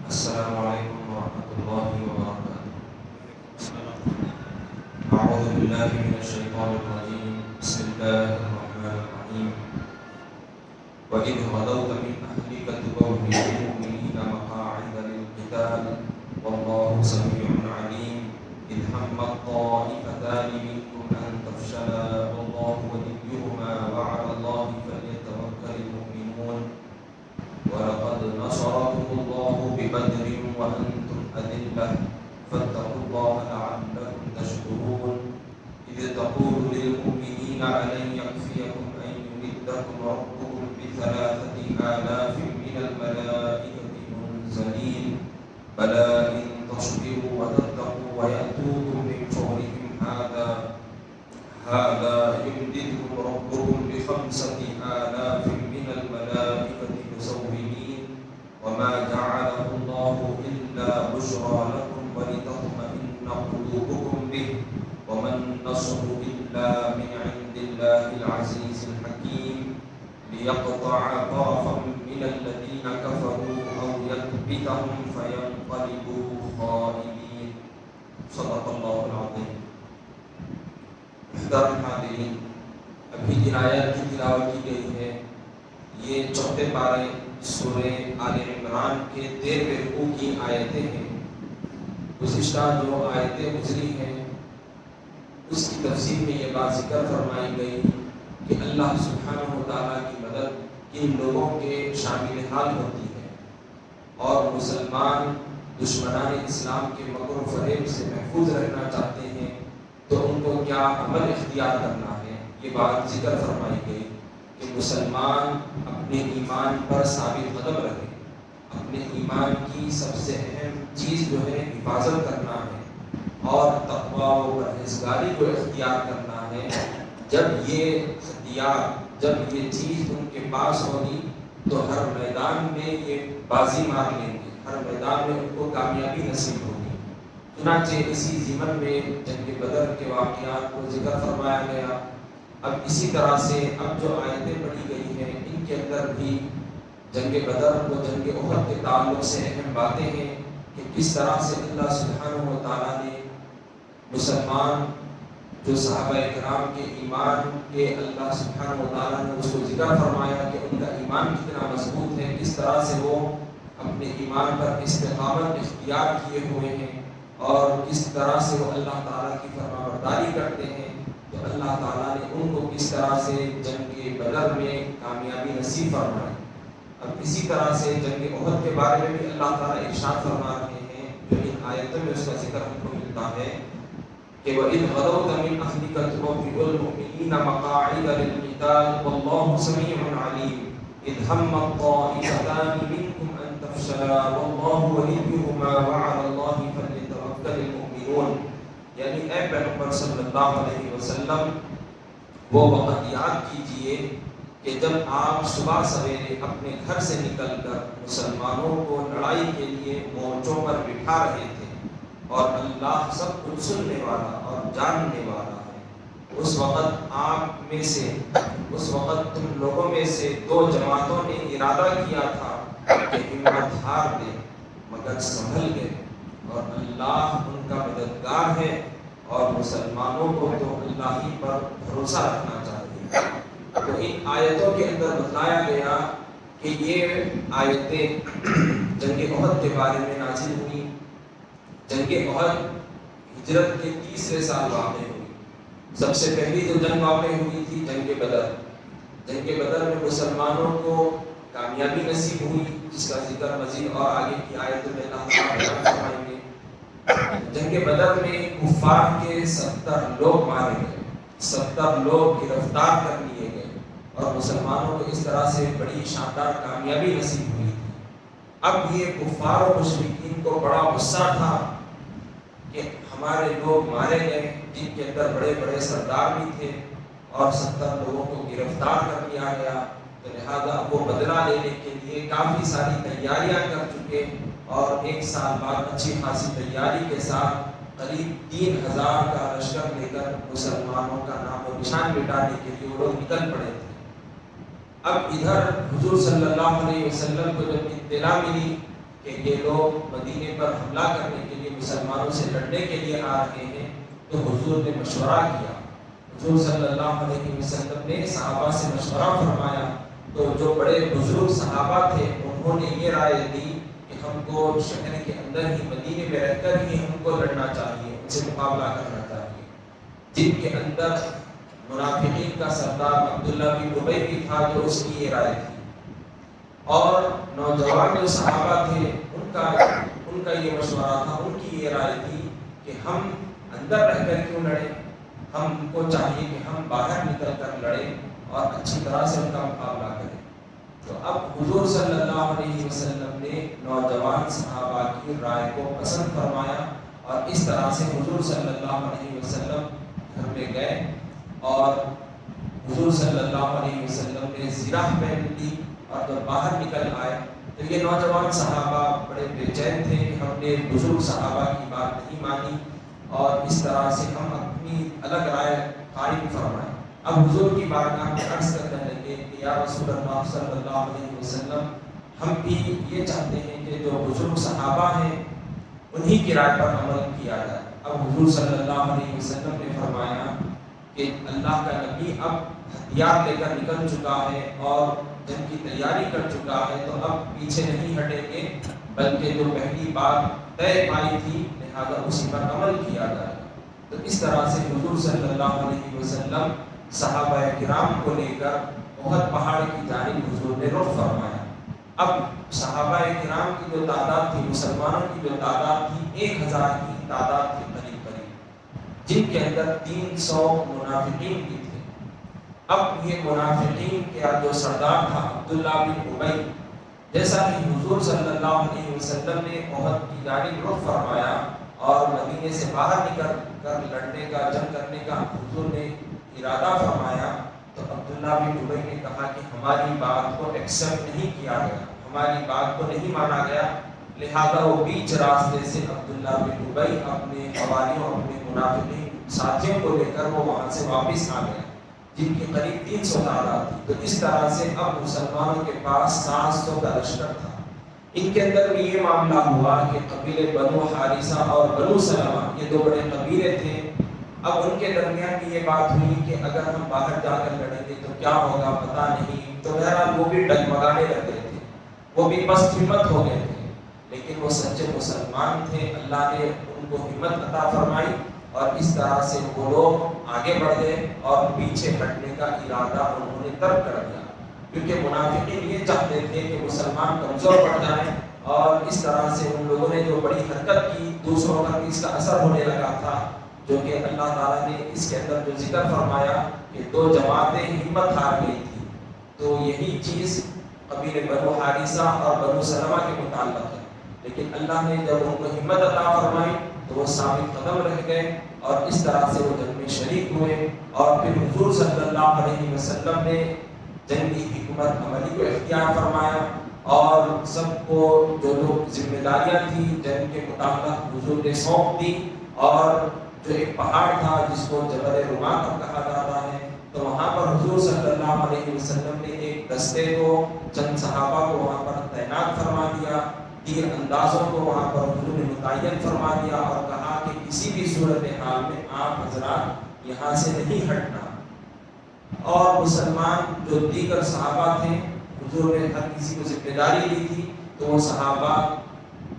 السلام علیکم ورحمۃ اللہ وبرکاتہ۔ اعوذ باللہ من الشیطان الرجیم، بسم اللہ الرحمن الرحیم۔ وَإِذْ غَدَوْتَ مِنْ أَهْلِكَ تُبَوِّئُ الْمُؤْمِنِينَ مَقَاعِدَ لِلْقِتَالِ وَاللَّهُ سَمِيعٌ عَلِيمٌ۔ إِذْ هَمَّتْ طَائِفَتَانِ مِنْكُمْ أَنْ تَفْشَلَا وَاللَّهُ وَلِيُّهُمَا وَعَلَى اللَّهِ فَلْيَتَوَكَّلِ الْمُؤْمِنُونَ۔ وَلَقَدْ نَصَرَكُمُ اللَّهُ بِبَدْرٍ وَأَنْتُمْ أَذِلَّةٌ فَاتَّقُوا اللَّهَ لَعَلَّكُمْ تَشْكُرُونَ۔ إِذْ تَقُولُ لِلْمُؤْمِنِينَ أَلَنْ يَكْفِيَكُمْ أَنْ يُمِدَّكُمْ رَبُّكُمْ بِثَلَاثَةِ آلَافٍ مِنَ الْمَلَائِكَةِ مُنْزَلِينَ بَلَىٰ إِنْ تَصْبِرُوا وَتَتَّقُوا وَيَأْتُوكُمْ مِنْ فَوْرِهِمْ هَٰذَا يُمْدِدْكُمْ رَبُّكُمْ بِخَمْسَةِ آلَافٍ مِنَ الْمَلَائِكَةِ مُسَوِّمِينَ وَمَا جَعَلَهُ اللَّهُ إِلَّا بُشْرَىٰ لَكُمْ وَلِتَطْمَئِنَّ قُلُوبُكُمْ بِهِ وَمَا النَّصْرُ إِلَّا مِنْ عِندِ اللَّهِ الْعَزِيزِ الْحَكِيمِ لِيَقْطَعَ طَرَفًا مِنَ الَّذِينَ كَفَرُوا أَوْ يَكْبِتَهُمْ فَيَنقَلِبُوا خَائِبِينَ۔ صدق اللہ العظیم۔ محترم حاضرین، ابھی جن آیات کی تلاوت کی گئی ہے یہ چوتھے پارے سورہ آل عمران کے 13ویں رکوع کی آیتیں ہیں۔ گزشتہ جو آیتیں گزری ہیں اس کی تفسیر میں یہ بات ذکر فرمائی گئی کہ اللہ سبحانہ و تعالیٰ کی مدد کن لوگوں کے شامل حال ہوتی ہے، اور مسلمان دشمنان اسلام کے مکر و فریب سے محفوظ رہنا چاہتے ہیں تو ان کو کیا عمل اختیار کرنا ہے، یہ بات ذکر فرمائی گئی کہ مسلمان اپنے ایمان پر ثابت قدم رہے، اپنے ایمان کی سب سے اہم چیز جو ہے حفاظت کرنا ہے اور تقویٰ و پرہیزگاری کو اختیار کرنا ہے۔ جب یہ چیز ان کے پاس ہوگی تو ہر میدان میں یہ بازی مار لیں گے، ہر میدان میں ان کو کامیابی نصیب ہوگی۔ چنانچہ اسی ضمن میں جنگ بدر کے واقعات کو ذکر فرمایا گیا۔ اب اسی طرح سے اب جو آیتیں پڑھی گئی ہیں ان کے اندر بھی جنگ بدر و جنگ احد کے تعلق سے اہم باتیں ہیں کہ کس طرح سے اللہ سبحانہ و تعالیٰ نے مسلمان جو صحابہ کرام کے ایمان کے اللہ سبحانہ و تعالیٰ نے اس کو ذکر فرمایا کہ ان کا ایمان کتنا مضبوط ہے، کس طرح سے وہ اپنے ایمان پر استقامت اختیار کیے ہوئے ہیں اور کس طرح سے وہ اللہ تعالیٰ کی فرمانبرداری کرتے ہیں، تو اللہ تعالیٰ نے ان کو کس طرح سے جنگ بدر میں کامیابی نصیب فرمائی۔ اب اسی طرح سے جنگ احد کے بارے میں بھی اللہ تعالیٰ ارشاد فرما رہے ہیں جو ان آیتوں میں اس کا ذکر ہم کو ملتا ہے کہ وَإِذْ غَدَوْتَ مِنْ أَهْلِكَ تُبَوِّئُ الْمُؤْمِنِينَ مَقَاعِدَ لِلْقِتَالِ وَاللَّهُ سَمِيعٌ عَلِيمٌ إِذْ هَمَّتْ طَائِفَتَانِ مِنْكُمْ أَنْ تَفْشَلَا وَاللَّهُ وَلِيُّهُمَا وَعَلَى اللَّهِ فَلْيَتَوَكَّلِ الْمُؤْمِنُونَ۔ یعنی اے پیغمبر صلی اللہ علیہ وسلم وہ وقت یاد کیجئے کہ جب آپ صبح سویرے اپنے گھر سے نکل کر مسلمانوں کو لڑائی کے لیے مورچوں پر بٹھا رہے تھے، اور اللہ سب کچھ سننے والا اور جاننے والا ہے۔ اس وقت تم لوگوں میں سے دو جماعتوں نے ارادہ کیا تھا کہ ہمت ہار دے مگر سنبھل گئے، اور اللہ ان کا مددگار ہے اور مسلمانوں کو تو اللہ ہی پر بھروسہ رکھنا چاہیے۔ تو ان آیتوں کے اندر بتلایا گیا کہ یہ آیتیں جنگ احد کے بارے میں نازل ہوئی۔ جنگ احد ہجرت کے 30ویں سال واقع ہوئی۔ سب سے پہلی جو جنگ واقع ہوئی تھی جنگ بدر۔ جنگ بدر میں مسلمانوں کو کامیابی نصیب ہوئی جس کا ذکر مزید اور آگے کی آیتوں میں اللہ تعالیٰ بیان فرمائیں گے۔ جنگ بدر میں کفار کے 70 لوگ مارے گئے، 70 لوگ گرفتار کر لیے گئے، اور مسلمانوں کو اس طرح سے بڑی شاندار کامیابی نصیب ہوئی تھی۔ اب یہ کفار و مشرکین کو بڑا غصہ تھا کہ ہمارے لوگ مارے گئے جن کے اندر بڑے بڑے سردار بھی تھے، اور 70 لوگوں کو گرفتار کر لیا گیا، تو لہذا وہ بدلہ لینے کے لیے کافی ساری تیاریاں کر چکے، اور 1 سال بعد اچھی خاصی تیاری کے ساتھ قریب 3000 کا لشکر لے کر مسلمانوں کا نام و نشان مٹانے کے لیے وہ لوگ نکل پڑے تھے۔ اب ادھر حضور صلی اللہ علیہ وسلم کو جب اطلاع ملی کہ یہ لوگ مدینے پر حملہ کرنے کے لیے مسلمانوں سے لڑنے کے لیے آ رہے ہیں، تو حضور نے مشورہ کیا. حضور صلی اللہ علیہ وسلم نے صحابہ سے مشورہ فرمایا. تو جو بڑے بزرگ صحابہ تھے انہوں نے یہ رائے دی کہ ہم کو شہر کے اندر ہی مدینے میں رہ کر ہی ہم کو لڑنا چاہیے، ان سے مقابلہ کرنا چاہیے. جن کے اندر منافقین کا سردار عبداللہ بن ابی بھی تھا، جو اس کی یہ رائے تھی. اور نوجوان جو صحابہ تھے ان کا یہ مشورہ تھا، ان کی یہ رائے تھی کہ ہم اندر رہ کر کیوں لڑیں، ہم کو چاہیے کہ ہم باہر نکل کر لڑیں اور اچھی طرح سے ان کا مقابلہ کریں. تو اب حضور صلی اللہ علیہ وسلم نے نوجوان صحابہ کی رائے کو پسند فرمایا، اور اس طرح سے حضور صلی اللہ علیہ وسلم گھر میں گئے اور حضور صلی اللہ علیہ وسلم نے زرہ پہن لی. اور جب باہر نکل آئے تو یہ نوجوان صحابہ بڑے بے چین تھے کہ ہم نے بزرگ صحابہ کی بات نہیں مانی، اور اس طرح سے ہم اپنی الگ رائے قائم فرمائے. اب حضور کی بارگاہ میں عرض کرنے لگے کہ یا رسول اللہ صلی اللہ علیہ وسلم، ہم بھی یہ چاہتے ہیں کہ جو بزرگ صحابہ ہیں انہی کی رائے پر عمل کیا جائے. اب حضور صلی اللہ علیہ وسلم نے فرمایا کہ اللہ کا نبی اب ہتھیار لے کر نکل چکا ہے اور جنگ کی تیاری کر چکا ہے، تو اب پیچھے نہیں ہٹیں گے، بلکہ جو پہلی بات طے پائی تھی لہذا اسی پر عمل کیا جائے. تو اس طرح سے حضور صلی اللہ علیہ وسلم صحابہ کرام کو لے کر احد پہاڑ کی جانب حضور نے رخ فرمایا. اب صحابہ کرام کی جو تعداد تھی، مسلمانوں کی جو تعداد تھی 1000 کی تعداد تھی قریب قریب، جن کے اندر 300 منافقین بھی تھے. اب یہ منافقین کا جو سردار تھا عبداللہ بن ابی، جیسا کہ حضور صلی اللہ علیہ وسلم نے احد کی جانب رخ فرمایا اور مدینے سے باہر نکل کر لڑنے کا، جنگ کرنے کا حضور نے ارادہ فرمایا، تو عبداللہ بن ابی نے کہا کہ ہماری بات کو ایکسپٹ نہیں کیا گیا، ہماری بات کو نہیں مانا گیا. لہذا وہ بیچ راستے سے عبداللہ بن ابی اپنے حواریوں، اپنے منافقین ساتھیوں کو لے کر وہ وہاں سے واپس آ گئے، جن کی قریب 300 تعداد تھی. تو اس طرح سے اب مسلمانوں کے پاس 700 کا لشکر تھا. ان کے اندر بھی یہ معاملہ ہوا کہ قبیلے بنو حارثہ اور بنو سلمہ، یہ دو بڑے قبیلے تھے. اب ان کے درمیان بھی یہ بات ہوئی کہ اگر ہم باہر جا کر لڑیں گے تو کیا ہوگا پتہ نہیں. تو بہرحال وہ بھی ڈگمگانے لگے تھے، وہ بھی پست ہمت ہو گئے تھے، لیکن وہ سچے مسلمان تھے. اللہ نے ان کو ہمت عطا فرمائی اور اس طرح سے وہ لوگ آگے بڑھ گئے اور پیچھے ہٹنے کا ارادہ انہوں نے ترک کر دیا، کیونکہ منافقین یہ چاہتے تھے کہ مسلمان کمزور پڑ جائیں. اور اس طرح سے ان لوگوں نے جو بڑی حرکت کی، دوسروں پر اس کا اثر ہونے لگا تھا، جو کہ اللہ تعالیٰ نے اس کے اندر جو ذکر فرمایا کہ 2 جماعتیں ہمت ہار گئی تھی. تو یہی چیز قبیلے بنو حارثہ اور بنو سلمہ کے متعلق ہے. لیکن اللہ نے جب ان کو ہمت عطا فرمائی تو وہ ثابت قدم رہ گئے اور اس طرح سے وہ جنگ میں شریک ہوئے. اور پھر حضور صلی اللہ علیہ وسلم نے جنگی حکمت عملی کو اختیار فرمایا اور سب کو جو ذمہ داریاں تھیں جنگ کے مطابق حضور نے سونپ دی. اور جو ایک پہاڑ تھا جس کو جبل رماح کہا جاتا ہے، تو وہاں پر حضور صلی اللہ علیہ وسلم نے ایک دستے کو، چند صحابہ کو وہاں پر تعینات فرما دیا. تیر اندازوں کو وہاں پر حضور نے متعین فرما دیا اور کہا کہ کسی بھی صورت حال میں آپ حضرات یہاں سے نہیں ہٹنا. اور مسلمان جو دیگر صحابہ تھے، حضور نے ہر کسی کو ذمہ داری لی تھی، تو وہ صحابہ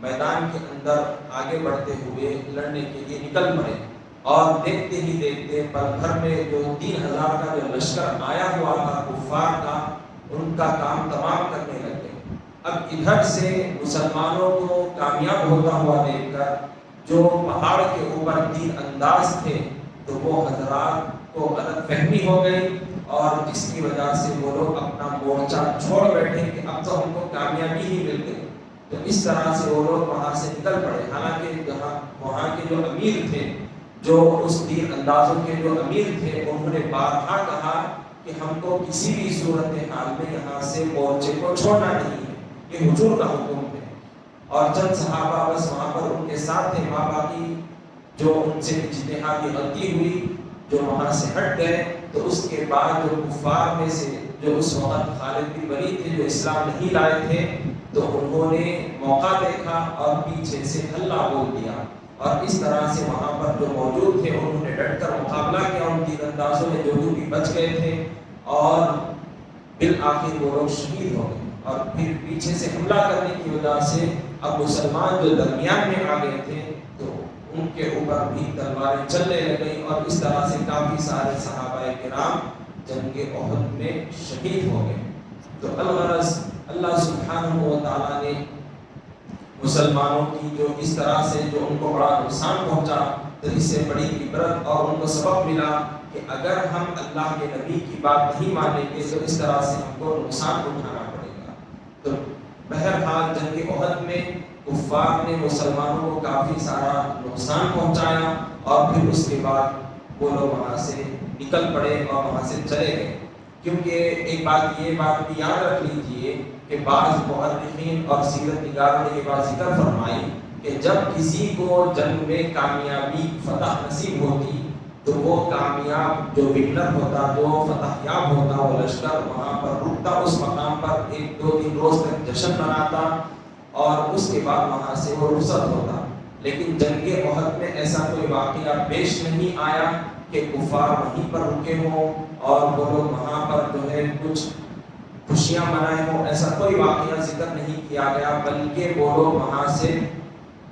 میدان کے اندر آگے بڑھتے ہوئے لڑنے کے لیے نکل پڑے. اور دیکھتے ہی دیکھتے پل بھر میں جو 3000 کا جو لشکر آیا ہوا تھا کفار کا، ان کا کام تمام کرنے لگے. اب ادھر سے مسلمانوں کو کامیاب ہوتا ہوا دیکھ کر جو پہاڑ کے اوپر تیر انداز تھے، تو وہ حضرات کو غلط فہمی ہو گئی اور جس کی وجہ سے وہ لوگ اپنا مورچہ چھوڑ بیٹھے کہ اب تو ہم کو کامیابی ہی مل گئی. تو اس طرح سے وہ لوگ وہاں سے نکل پڑے. حالانکہ وہاں کے جو امیر تھے، جو اس تیر اندازوں کے جو امیر تھے، انہوں نے بارہا کہا کہ ہم کو کسی بھی صورت حال میں یہاں سے مورچے کو چھوڑنا نہیں ہے، یہ حضور کا حکم ہے. اور چند صحابہ بس وہاں پر ان کے ساتھ تھے. وہاں باقی جو ان سے اجتہادی غلطی ہوئی جو وہاں سے ہٹ گئے. تو اس کے بعد جو کفار میں سے جو اس وقت خالد بن ولید تھے جو اسلام نہیں لائے تھے، تو انہوں نے موقع دیکھا اور پیچھے سے ہلہ بول دیا، اور اس طرح سے وہاں پر جو موجود تھے انہوں نے ڈٹ کر مقابلہ کیا، ان تیر اندازوں میں جو بھی بچ گئے تھے، اور بالآخر وہ لوگ شہید ہو گئے۔ اور پھر پیچھے سے حملہ کرنے کی وجہ سے اب مسلمان جو درمیان میں آ گئے تھے تو ان کے اوپر بھی تلواریں چلنے لگیں، اور اس طرح سے کافی سارے صحابہ کرام جنگ احد میں شہید ہو گئے۔ تو الغرض اللہ سبحانہ و تعالیٰ نے مسلمانوں کی جو اس طرح سے جو ان کو بڑا نقصان پہنچا، تو اس سے بڑی عبرت اور ان کو سبق ملا کہ اگر ہم اللہ کے نبی کی بات نہیں مانیں گے تو اس طرح سے ہم کو نقصان اٹھانا پڑے گا۔ تو بہرحال جنگ احد میں کفار نے مسلمانوں کو کافی سارا نقصان پہنچایا، اور پھر اس کے بعد وہ لوگ وہاں سے نکل پڑے اور وہاں سے چلے گئے۔ کیونکہ ایک بات یہ بات بھی یاد رکھ لیجئے کہ بعض مؤرخین اور سیرت نگاروں نے یہ بات ذکر فرمائی کہ جب کسی کو جنگ میں کامیابی فتح نصیب ہوتی تو وہ کامیاب جو ونر ہوتا، جو فتح یاب ہوتا، وہ لشکر وہاں پر رکتا، اس مقام پر 1-2-3 روز تک جشن مناتا، اور اس کے بعد وہاں سے وہ رخصت ہوتا۔ لیکن جنگ احد میں ایسا کوئی واقعہ پیش نہیں آیا کہ کفار وہیں پر رکے ہوں اور وہ لوگ وہاں پر جو ہے کچھ خوشیاں منائے ہوں، ایسا کوئی واقعہ ذکر نہیں کیا گیا، بلکہ وہ لوگ وہاں سے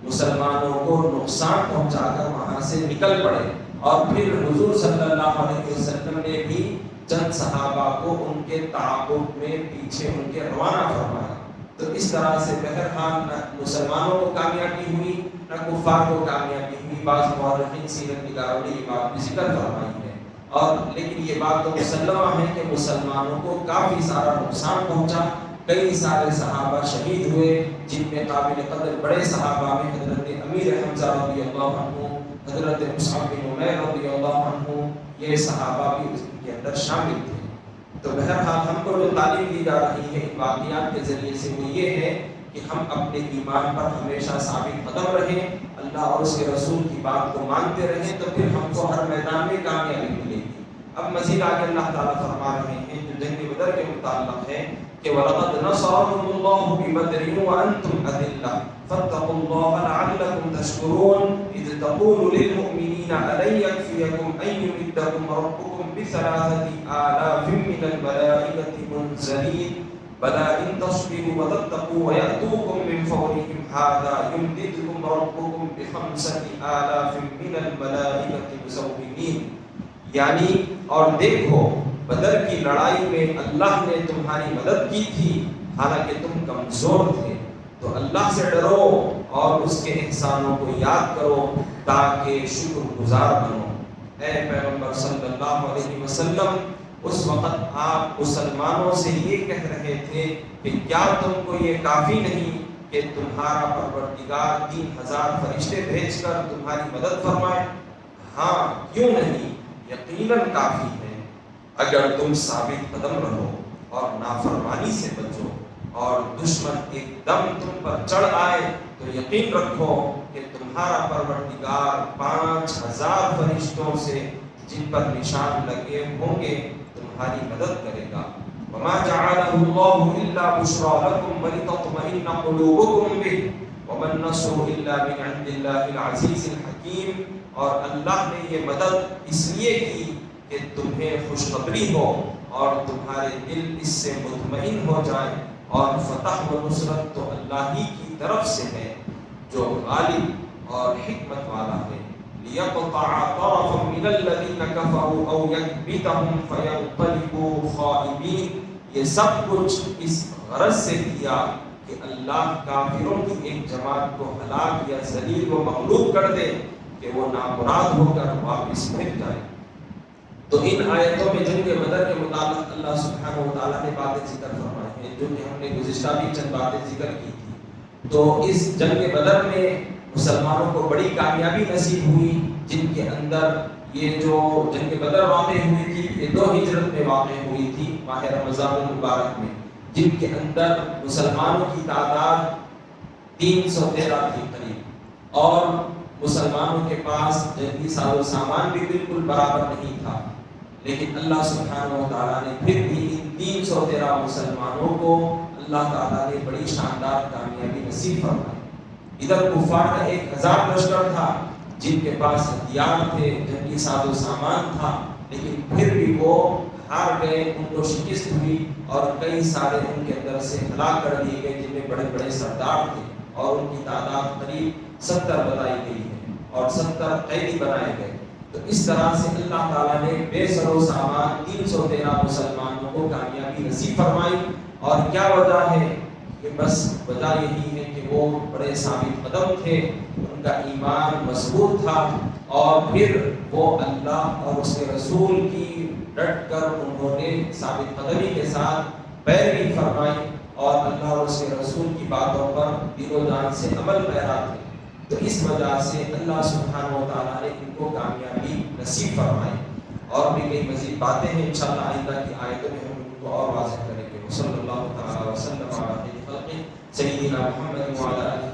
مسلمانوں کو نقصان پہنچا کر وہاں سے نکل پڑے۔ اور پھر حضور صلی اللہ علیہ وسلم نے بھی چند صحابہ کو ان کے تعاقب میں پیچھے ان کے روانہ فرمایا۔ تو اس طرح سے بہرحال نہ مسلمانوں کو کامیابی ہوئی نہ کفار کو کامیابی ہوئی۔ بعض مورخین سیرت نگاروں نے یہ بات بھی ذکر فرمائی ہے، اور لیکن یہ بات تو مسلمہ ہے کہ مسلمانوں کو کافی سارا نقصان پہنچا، کئی سارے صحابہ شہید ہوئے، جن میں قابل قدر بڑے صحابہ میں حضرت امیر حمزہ رضی اللہ عنہ، حضرت مصعب بن عمیر رضی اللہ عنہ، یہ صحابہ بھی اس کے اندر شامل تھے۔ تو بہرحال ہم کو جو تعلیم دی جا رہی ہے ان واقعات کے ذریعے سے وہ یہ ہے کہ ہم اپنے ایمان پر ہمیشہ ثابت قدم رہیں، اللہ اور اس کے رسول کی بات کو مانتے رہیں، تو پھر ہم کو ہر میدان میں کامیابی ملے گی۔ اب مزید آگے اللہ تعالیٰ فرما رہے ہیں جو جنگ بدر کے متعلق ہے کہ وَلَقَدْ نَصَرَكُمُ اللَّهُ بِبَدْرٍ وَأَنْتُمْ أَذِلَّةٌ فَاتَّقُوا اللَّهَ لَعَلَّكُمْ تَشْكُرُونَ إِذْ تَقُولُ لِلْمُؤْمِنِينَ أَلَنْ يَكْفِيَكُمْ أَنْ يُمِدَّكُمْ رَبُّكُمْ بِثَلَاثَةِ آلَافٍ مِّنَ الْمَلَائِكَةِ مُنزَلِينَ بَلَىٰ إِن تَصْبِرُوا وَتَتَّقُوا وَيَأْتُوكُم مِّن فَوْرِهِمْ هَٰذَا يُمْدِدْكُمْ رَبُّكُمْ بِخَمْسَةِ آلَافٍ مِّنَ الْمَلَائِكَةِ مُسَوِّمِينَ، یعنی اور دیکھو بدر کی لڑائی میں اللہ نے تمہاری مدد کی تھی حالانکہ تم کمزور تھے، تو اللہ سے ڈرو اور اس کے احسانوں کو یاد کرو تاکہ شکر گزار بنو۔ اے پیغمبر صلی اللہ علیہ وسلم، اس وقت آپ مسلمانوں سے یہ کہہ رہے تھے کہ کیا تم کو یہ کافی نہیں کہ تمہارا پروردگار 3000 فرشتے بھیج کر تمہاری مدد فرمائے؟ ہاں، کیوں نہیں، یقیناً کافی ہے اگر تم ثابت قدم رہو اور نافرمانی سے بچو، اور دشمن ایک دم تم پر چڑھ آئے تو یقین رکھو کہ تمہارا پروردگار 5000 فرشتوں سے جن پر نشان لگے ہوں گے تمہاری مدد کرے گا۔ وما جعله الله الا بشرى لكم ولتطمئن قلوبكم به وما النصر الا من عند الله العزيز الحكيم، اور اللہ نے یہ مدد اس لیے کی کہ تمہیں خوشخبری ہو اور تمہارے دل اس سے مطمئن ہو جائیں، اور فتح و نصرت تو اللہ ہی کی طرف سے ہے جو غالب اور حکمت والا ہے۔ لِيَقْطَعَ طَرَفًا مِّنَ الَّذِينَ كَفَرُوا أَوْ يَكْبِتَهُمْ فَيَنقَلِبُوا خَائِبِينَ، یہ سب کچھ اس غرض سے کیا کہ اللہ کافروں کی ایک جماعت کو ہلاک یا ذلیل و مغلوب کر دے کہ وہ نامراد ہو کر واپس پھر جائے۔ تو ان آیتوں میں جنگ بدر کے متعلق اللہ سبحانہ و تعالیٰ نے باتیں ذکر فرمائی ہیں جو کہ ہم نے گزشتہ بھی چند باتیں ذکر کی تھی۔ تو اس جنگ بدر میں مسلمانوں کو بڑی کامیابی نصیب ہوئی، جن کے اندر یہ جو جنگ بدر واقع ہوئی تھی یہ 2 ہجرت میں واقع ہوئی تھی، ماہ رمضان المبارک میں، جن کے اندر مسلمانوں کی تعداد 313 تھی قریب، اور مسلمانوں کے پاس جنگی ساز و سامان بھی بالکل برابر نہیں تھا، لیکن اللہ سبحانہ و تعالیٰ نے پھر بھی ان 313 مسلمانوں کو اللہ تعالیٰ نے بڑی شاندار کامیابی نصیب فرمائی۔ ادھر کفار کا 1000 لشکر تھا جن کے پاس ہتھیار تھے، جنگی ساز و سامان تھا، لیکن پھر بھی وہ ہار گئے، ان کو شکست ہوئی اور کئی سارے ان کے اندر سے ہلاک کر دیے گئے جن میں بڑے بڑے سردار تھے، اور ان کی تعداد قریب 70 بتائی گئی ہے اور 70 قیدی بنائے گئے۔ تو اس طرح سے اللہ تعالیٰ نے بے سر و سامان 313 مسلمانوں کو کامیابی نصیب فرمائی۔ اور کیا وجہ ہے؟ کہ بس وجہ یہی ہے کہ وہ بڑے ثابت قدم تھے، ان کا ایمان مضبوط تھا، اور پھر وہ اللہ اور اس کے رسول کی ڈٹ کر انہوں نے ثابت قدمی کے ساتھ پیروی فرمائی اور اللہ اور اس کے رسول کی باتوں پر دل و جان سے عمل پیرا تھے۔ تو اس وجہ سے اللہ سبحانہ و تعالیٰ نے ان کو کامیابی نصیب فرمائی۔ اور بھی کئی مزید باتیں ہیں، انشاءاللہ آئندہ کی آیتوں میں ہم ان کو اور واضح کریں گے۔ صلی اللہ تعالی وسلم علی خلقہ سیدنا محمد وعلی آلہ